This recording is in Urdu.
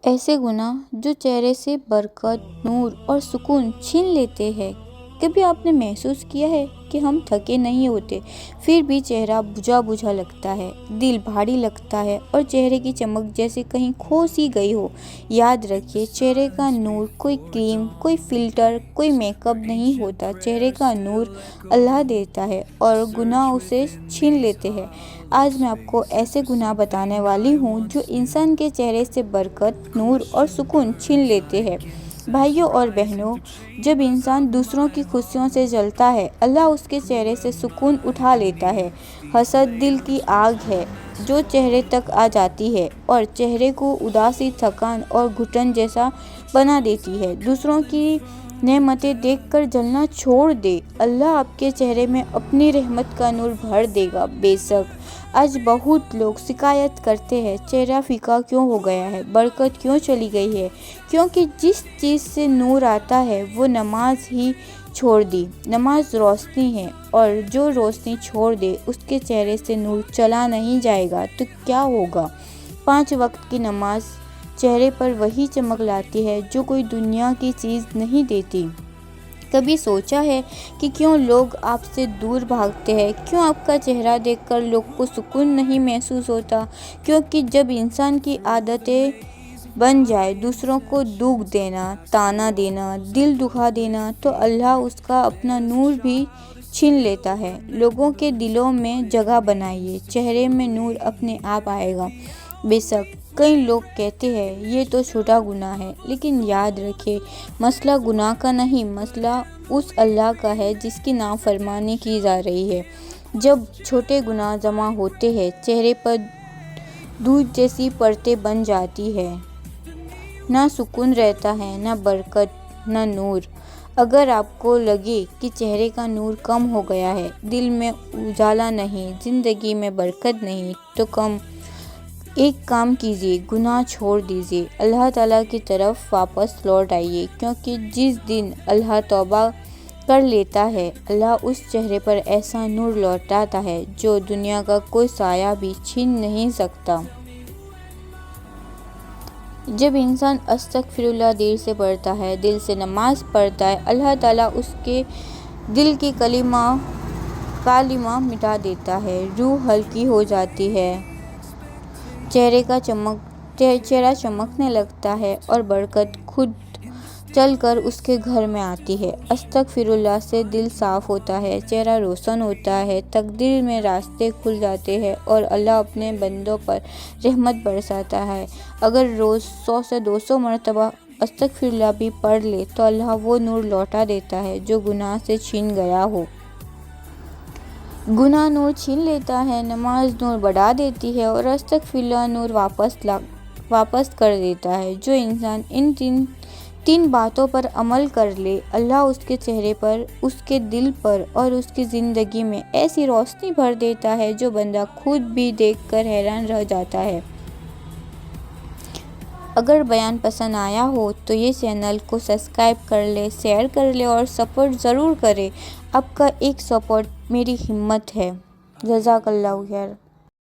ایسے گناہ جو چہرے سے برکت، نور اور سکون چھین لیتے ہیں۔ کبھی آپ نے محسوس کیا ہے کہ ہم تھکے نہیں ہوتے پھر بھی چہرہ بجھا بجھا لگتا ہے، دل بھاری لگتا ہے اور چہرے کی چمک جیسے کہیں کھو سی گئی ہو۔ یاد رکھیے، چہرے کا نور کوئی کریم، کوئی فلٹر، کوئی میک اپ نہیں ہوتا۔ چہرے کا نور اللہ دیتا ہے اور گناہ اسے چھین لیتے ہیں۔ آج میں آپ کو ایسے گناہ بتانے والی ہوں جو انسان کے چہرے سے برکت، نور اور سکون چھین لیتے ہیں۔ بھائیوں اور بہنوں، جب انسان دوسروں کی خوشیوں سے جلتا ہے، اللہ اس کے چہرے سے سکون اٹھا لیتا ہے۔ حسد دل کی آگ ہے جو چہرے تک آ جاتی ہے اور چہرے کو اداسی، تھکان اور گھٹن جیسا بنا دیتی ہے۔ دوسروں کی نعمتیں دیکھ کر جلنا چھوڑ دے، اللہ آپ کے چہرے میں اپنی رحمت کا نور بھر دے گا۔ بے شک آج بہت لوگ شکایت کرتے ہیں، چہرہ پھیکا کیوں ہو گیا ہے، برکت کیوں چلی گئی ہے؟ کیونکہ جس چیز سے نور آتا ہے وہ نماز ہی چھوڑ دی۔ نماز روشنی ہے اور جو روشنی چھوڑ دے اس کے چہرے سے نور چلا نہیں جائے گا تو کیا ہوگا؟ 5 وقت کی نماز چہرے پر وہی چمک لاتی ہے جو کوئی دنیا کی چیز نہیں دیتی۔ کبھی سوچا ہے کہ کیوں لوگ آپ سے دور بھاگتے ہیں؟ کیوں آپ کا چہرہ دیکھ کر لوگوں کو سکون نہیں محسوس ہوتا؟ کیونکہ جب انسان کی عادتیں بن جائے دوسروں کو دکھ دینا، طعنہ دینا، دل دکھا دینا، تو اللہ اس کا اپنا نور بھی چھین لیتا ہے۔ لوگوں کے دلوں میں جگہ بنائیے، چہرے میں نور اپنے آپ آئے گا۔ بے شک کئی لوگ کہتے ہیں یہ تو چھوٹا گناہ ہے، لیکن یاد رکھیے مسئلہ گناہ کا نہیں، مسئلہ اس اللہ کا ہے جس کی نافرمانی کی جا رہی ہے۔ جب چھوٹے گناہ جمع ہوتے ہیں چہرے پر دودھ جیسی پرتیں بن جاتی ہیں، نہ سکون رہتا ہے، نہ برکت، نہ نور۔ اگر آپ کو لگے کہ چہرے کا نور کم ہو گیا ہے، دل میں اجالا نہیں، زندگی میں برکت نہیں، تو ایک کام کیجیے، گناہ چھوڑ دیجیے، اللہ تعالیٰ کی طرف واپس لوٹ آئیے، کیونکہ جس دن اللہ توبہ کر لیتا ہے اللہ اس چہرے پر ایسا نور لوٹاتا ہے جو دنیا کا کوئی سایہ بھی چھین نہیں سکتا۔ جب انسان استغفر اللہ دل سے پڑھتا ہے، دل سے نماز پڑھتا ہے، اللہ تعالیٰ اس کے دل کی کالمہ مٹا دیتا ہے، روح ہلکی ہو جاتی ہے، چہرہ چمکنے لگتا ہے اور برکت خود چل کر اس کے گھر میں آتی ہے۔ استغفر اللہ سے دل صاف ہوتا ہے، چہرہ روشن ہوتا ہے، تقدیر میں راستے کھل جاتے ہیں اور اللہ اپنے بندوں پر رحمت برساتا ہے۔ اگر روز 100 سے 200 مرتبہ استغفر اللہ بھی پڑھ لے تو اللہ وہ نور لوٹا دیتا ہے جو گناہ سے چھین گیا ہو۔ گناہ نور چھین لیتا ہے، نماز نور بڑھا دیتی ہے اور استغفر اللہ نور واپس کر دیتا ہے۔ جو انسان ان تین باتوں پر عمل کر لے، اللہ اس کے چہرے پر، اس کے دل پر اور اس کی زندگی میں ایسی روشنی بھر دیتا ہے جو بندہ خود بھی دیکھ کر حیران رہ جاتا ہے۔ اگر بیان پسند آیا ہو تو یہ چینل کو سبسکرائب کر لے، شیئر کر لے اور سپورٹ ضرور کرے۔ آپ کا ایک سپورٹ میری ہمت ہے۔ جزاک اللہ خیر۔